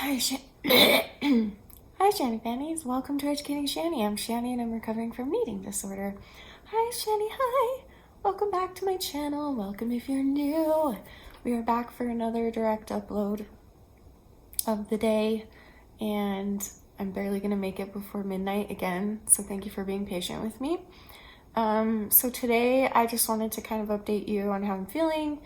Hi, Hi, Shani Fannies. Welcome to Educating Shani. I'm Shani and I'm recovering from an eating disorder. Hi, Shani. Hi. Welcome back to my channel. Welcome if you're new. We are back for another direct upload of the day, and I'm barely going to make it before midnight again, so thank you for being patient with me. So today I just wanted to kind of update you on how I'm feeling,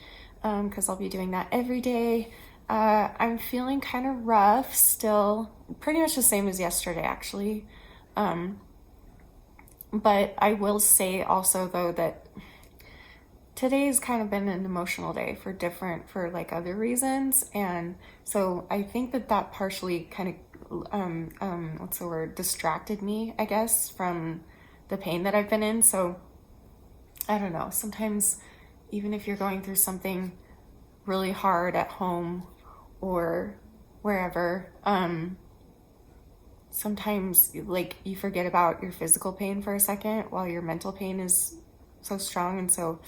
because I'll be doing that every day. I'm feeling kind of rough still, pretty much the same as yesterday actually. But I will say also though that today's kind of been an emotional day for like other reasons. And so I think that partially kind of, what's the word, distracted me, I guess, from the pain that I've been in. So I don't know, sometimes even if you're going through something really hard at home or wherever, sometimes like you forget about your physical pain for a second while your mental pain is so strong. And so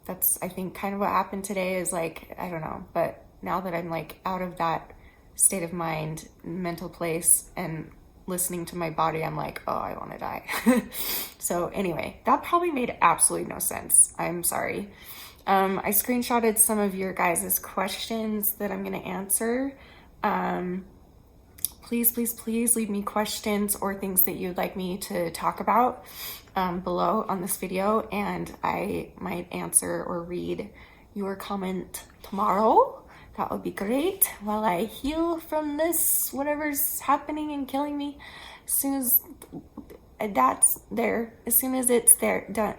that's, I think, kind of what happened today is like, I don't know, but now that I'm like out of that state of mind, mental place, and listening to my body, I'm like, oh, I want to die. So anyway, that probably made absolutely no sense. I'm sorry. I screenshotted some of your guys' questions that I'm going to answer. Please leave me questions or things that you'd like me to talk about below on this video, and I might answer or read your comment tomorrow. That would be great while I heal from this, whatever's happening and killing me. As soon as that's there, as soon as it's there, done,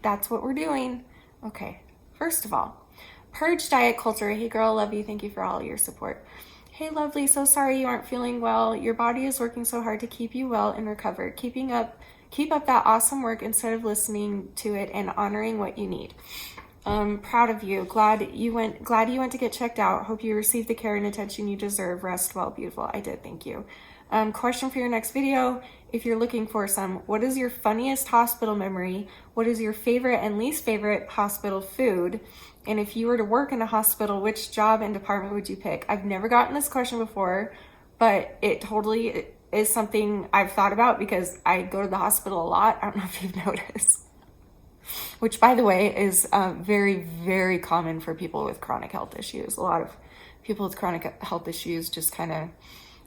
that's what we're doing. Okay. First of all, purge diet culture. Hey girl, love you. Thank you for all your support. Hey lovely, so sorry you aren't feeling well. Your body is working so hard to keep you well and recovered. Keep up that awesome work instead of listening to it and honoring what you need. Proud of you. Glad you went to get checked out. Hope you received the care and attention you deserve. Rest well, beautiful. I did, thank you. Question for your next video, if you're looking for some. What is your funniest hospital memory? What is your favorite and least favorite hospital food? And if you were to work in a hospital, which job and department would you pick? I've never gotten this question before, but it totally is something I've thought about because I go to the hospital a lot. I don't know if you've noticed. Which, by the way, is very, very common for people with chronic health issues. A lot of people with chronic health issues just kind of,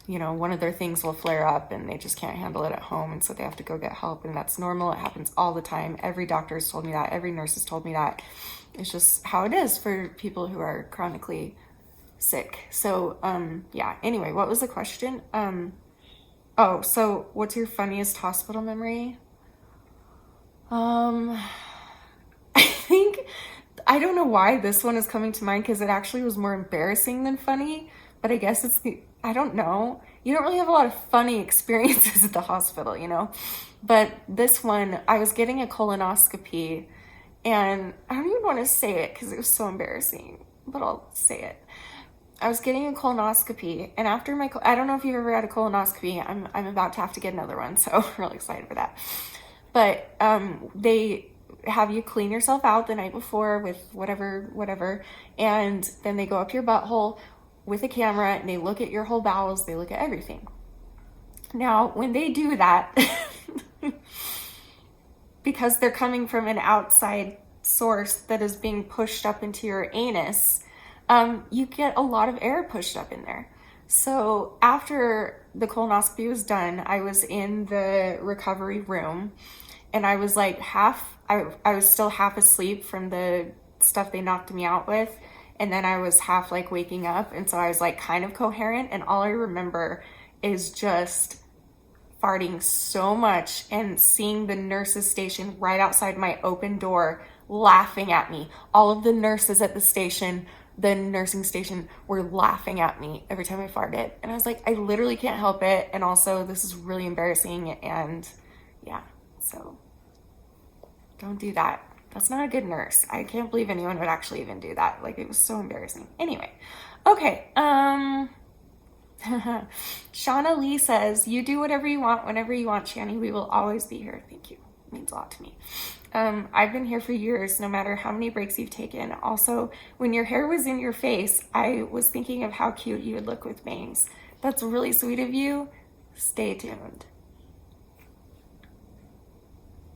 you know, one of their things will flare up and they just can't handle it at home, and so they have to go get help, and that's normal. It happens all the time. Every doctor has told me that. Every nurse has told me that. It's just how it is for people who are chronically sick. So, yeah. Anyway, what was the question? Oh, so what's your funniest hospital memory? I think, I don't know why this one is coming to mind because it actually was more embarrassing than funny, but I guess I don't know. You don't really have a lot of funny experiences at the hospital, you know? But this one, I was getting a colonoscopy, and I don't even want to say it because it was so embarrassing, but I'll say it. I was getting a colonoscopy, and after I don't know if you've ever had a colonoscopy. I'm about to have to get another one, so I'm really excited for that. But they have you clean yourself out the night before with whatever, and then they go up your butthole with a camera and they look at your whole bowels, they look at everything. Now, when they do that, because they're coming from an outside source that is being pushed up into your anus, you get a lot of air pushed up in there. So after the colonoscopy was done, I was in the recovery room, and I was like I was still half asleep from the stuff they knocked me out with. And then I was half like waking up. And so I was like kind of coherent. And all I remember is just farting so much and seeing the nurses station right outside my open door laughing at me. All of the nurses at the nursing station were laughing at me every time I farted. And I was like, I literally can't help it. And also this is really embarrassing. And yeah, so don't do that. That's not a good nurse. I can't believe anyone would actually even do that. Like, it was so embarrassing. Anyway, okay. Shauna Lee says, you do whatever you want, whenever you want, Shani. We will always be here. Thank you. means a lot to me. I've been here for years, no matter how many breaks you've taken. Also, when your hair was in your face, I was thinking of how cute you would look with bangs. That's really sweet of you. Stay tuned.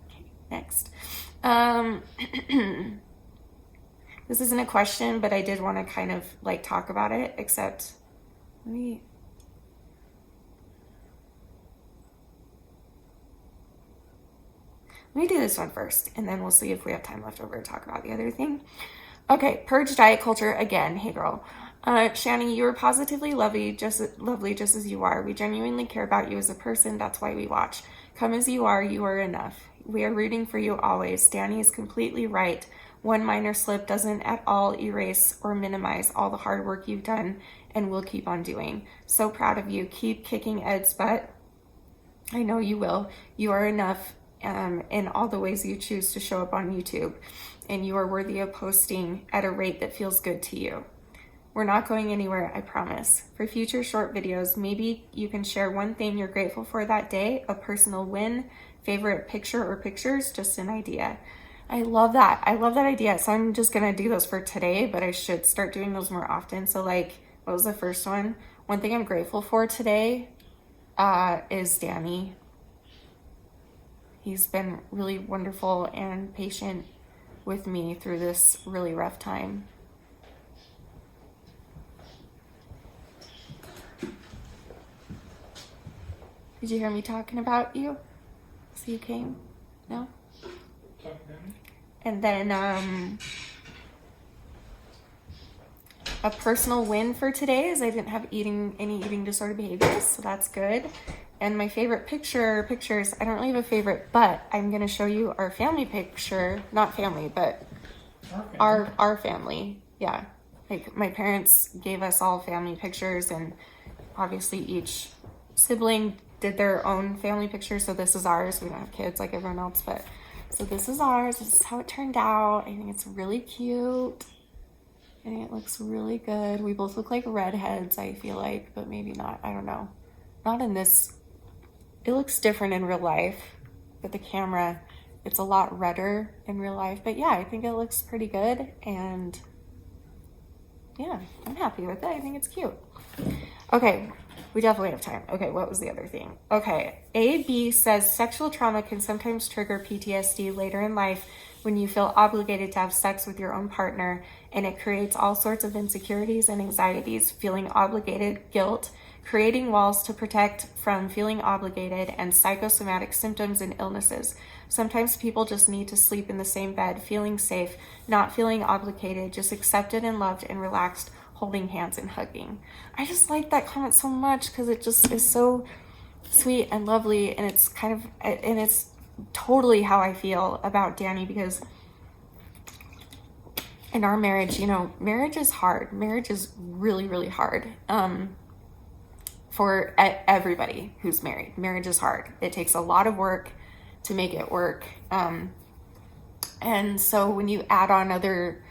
Okay, next. This isn't a question, but I did want to kind of like talk about it, except let me do this one first, and then we'll see if we have time left over to talk about the other thing. Okay, purge diet culture again. Hey girl. Shani, you are positively lovely just as you are. We genuinely care about you as a person. That's why we watch. Come as you are enough. We are rooting for you always. Danny is completely right. One minor slip doesn't at all erase or minimize all the hard work you've done and will keep on doing. So proud of you. Keep kicking Ed's butt. I know you will. You are enough in all the ways you choose to show up on YouTube, and you are worthy of posting at a rate that feels good to you. We're not going anywhere, I promise. For future short videos, maybe you can share one thing you're grateful for that day, a personal win, favorite picture or pictures, just an idea. I love that. I love that idea. So I'm just going to do those for today, but I should start doing those more often. So like, what was the first one? One thing I'm grateful for today is Danny. He's been really wonderful and patient with me through this really rough time. Did you hear me talking about you? So you came? No? And then a personal win for today is I didn't have any eating disorder behaviors, so that's good. And my favorite pictures, I don't really have a favorite, but I'm going to show you our family picture. Not family, but our family. Yeah. Like my parents gave us all family pictures, and obviously each sibling did their own family picture. So this is ours. We don't have kids like everyone else, but so this is ours. This is how it turned out. I think it's really cute. I think it looks really good. We both look like redheads, I feel like, but maybe not. I don't know. Not in this. It looks different in real life, but the camera, it's a lot redder in real life. But yeah, I think it looks pretty good, and yeah, I'm happy with it. I think it's cute. Okay, we definitely have time. Okay, what was the other thing? Okay, AB says sexual trauma can sometimes trigger PTSD later in life when you feel obligated to have sex with your own partner, and it creates all sorts of insecurities and anxieties, feeling obligated, guilt, creating walls to protect from feeling obligated, and psychosomatic symptoms and illnesses. Sometimes people just need to sleep in the same bed, feeling safe, not feeling obligated, just accepted and loved and relaxed, holding hands and hugging. I just like that comment so much because it just is so sweet and lovely, and it's it's totally how I feel about Danny, because in our marriage, marriage is hard. Marriage is really, really hard. For everybody who's married, marriage is hard. It takes a lot of work to make it work. And so when you add on other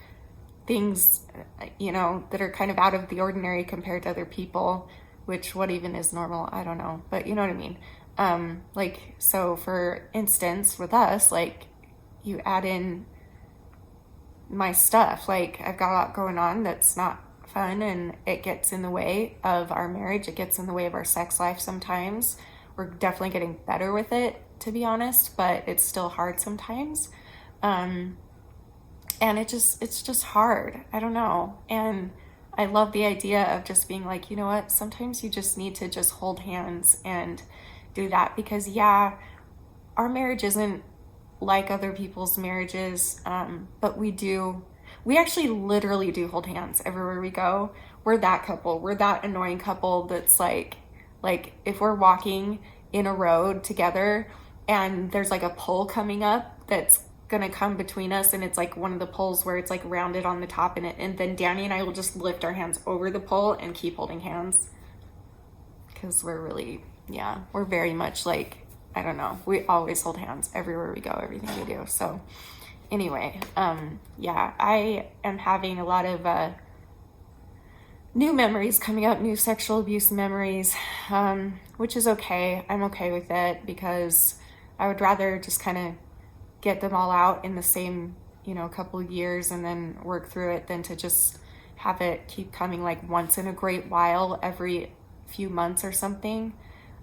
things, that are kind of out of the ordinary compared to other people, which what even is normal, I don't know, but you know what I mean? So for instance, with us, you add in my stuff, I've got a lot going on that's not fun, and it gets in the way of our marriage. It gets in the way of our sex life sometimes. We're definitely getting better with it, to be honest, but it's still hard sometimes. And it's just hard. I don't know. And I love the idea of just being like, you know what, sometimes you just need to just hold hands and do that, because yeah, our marriage isn't like other people's marriages, but we actually literally do hold hands everywhere we go. We're that couple. We're that annoying couple that's like if we're walking in a road together and there's a pole coming up that's gonna come between us, and it's one of the poles where it's rounded on the top in it, and then Danny and I will just lift our hands over the pole and keep holding hands, because we're really, we're very much I don't know, we always hold hands everywhere we go, everything we do. So anyway, I am having a lot of new memories coming up, new sexual abuse memories, which is okay. I'm okay with it, because I would rather just kind of get them all out in the same, you know, couple of years and then work through it than to just have it keep coming like once in a great while every few months or something.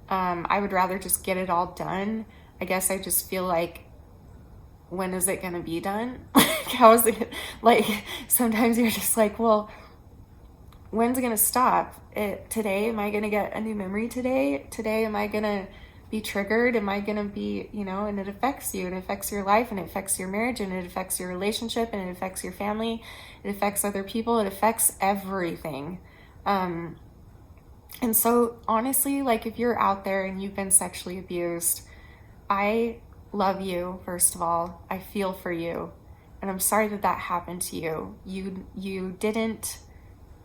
I would rather just get it all done. I guess I just feel like, when is it going to be done? How is it, like, sometimes you're just like, well, when's it going to stop? Today, am I going to get a new memory today? Today, am I going to be triggered? Am I going to be, you know, and it affects you, and it affects your life, and it affects your marriage, and it affects your relationship, and it affects your family. It affects other people. It affects everything. And so honestly, like, if you're out there and you've been sexually abused, I love you, first of all. I feel for you. And I'm sorry that that happened to you. You didn't,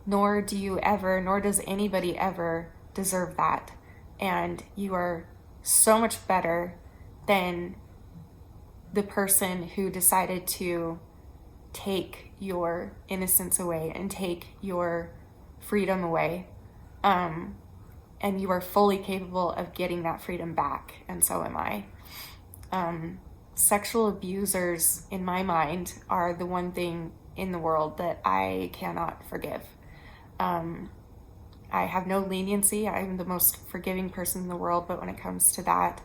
nor do you ever, nor does anybody ever deserve that. And you are so much better than the person who decided to take your innocence away and take your freedom away. And you are fully capable of getting that freedom back, and so am I. Sexual abusers, in my mind, are the one thing in the world that I cannot forgive. I have no leniency. I'm the most forgiving person in the world, but when it comes to that,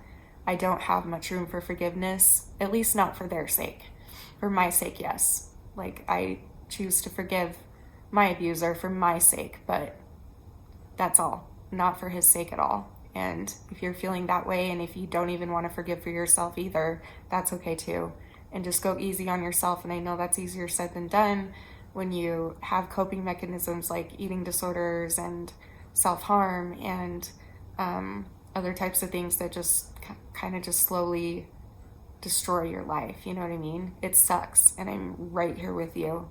I don't have much room for forgiveness, at least not for their sake. For my sake, yes. Like, I choose to forgive my abuser for my sake, but that's all, not for his sake at all. And if you're feeling that way, and if you don't even want to forgive for yourself either, that's okay too. And just go easy on yourself. And I know that's easier said than done when you have coping mechanisms like eating disorders and self-harm and other types of things that just kind of just slowly destroy your life. You know what I mean? It sucks. And I'm right here with you,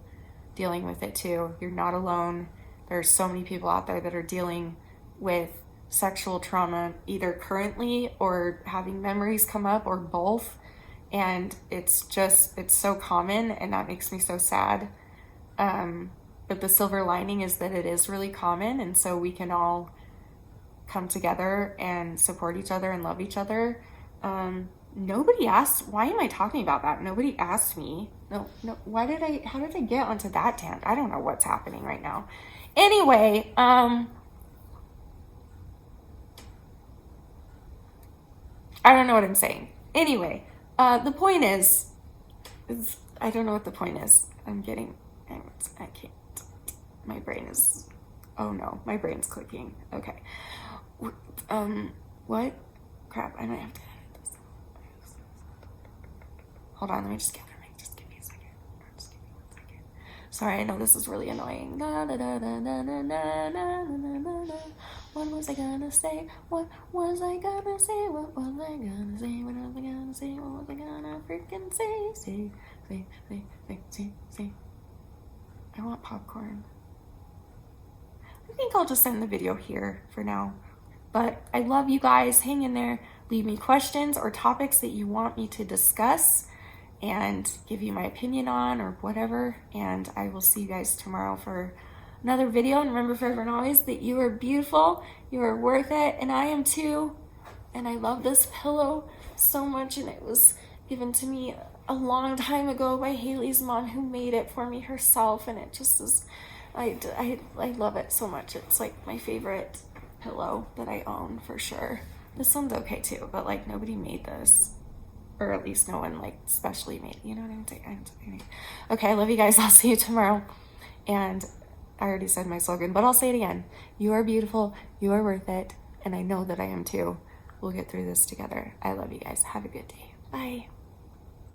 dealing with it too. You're not alone. There's so many people out there that are dealing with sexual trauma, either currently or having memories come up, or both. And it's so common, and that makes me so sad. But the silver lining is that it is really common, and so we can all come together and support each other and love each other. Nobody asked, why am I talking about that? Nobody asked me. No, how did I get onto that tangent? I don't know what's happening right now. Anyway, I don't know what I'm saying. Anyway, the point is I don't know what the point is. I can't. My brain is, oh no, my brain's clicking. Okay. What? Crap, I might have to edit this. Hold on, let me just gather. Just give me a second. Just give me 1 second. Sorry, I know this is really annoying. What was I gonna say? What was I gonna say? What was I gonna say? What was I gonna say? What was I gonna freaking say? Say. I want popcorn. I think I'll just end the video here for now. But I love you guys. Hang in there. Leave me questions or topics that you want me to discuss and give you my opinion on, or whatever. And I will see you guys tomorrow for another video. And remember, forever and always, that you are beautiful, you are worth it, and I am too. And I love this pillow so much, and it was given to me a long time ago by Haley's mom, who made it for me herself, and it just is, I love it so much. It's like my favorite pillow that I own, for sure. This one's okay too, but like, nobody made this, or at least no one like specially made it, you know what I'm saying? Okay, I love you guys. I'll see you tomorrow. And I already said my slogan, but I'll say it again. You are beautiful, you are worth it, and I know that I am too. We'll get through this together. I love you guys. Have a good day. Bye.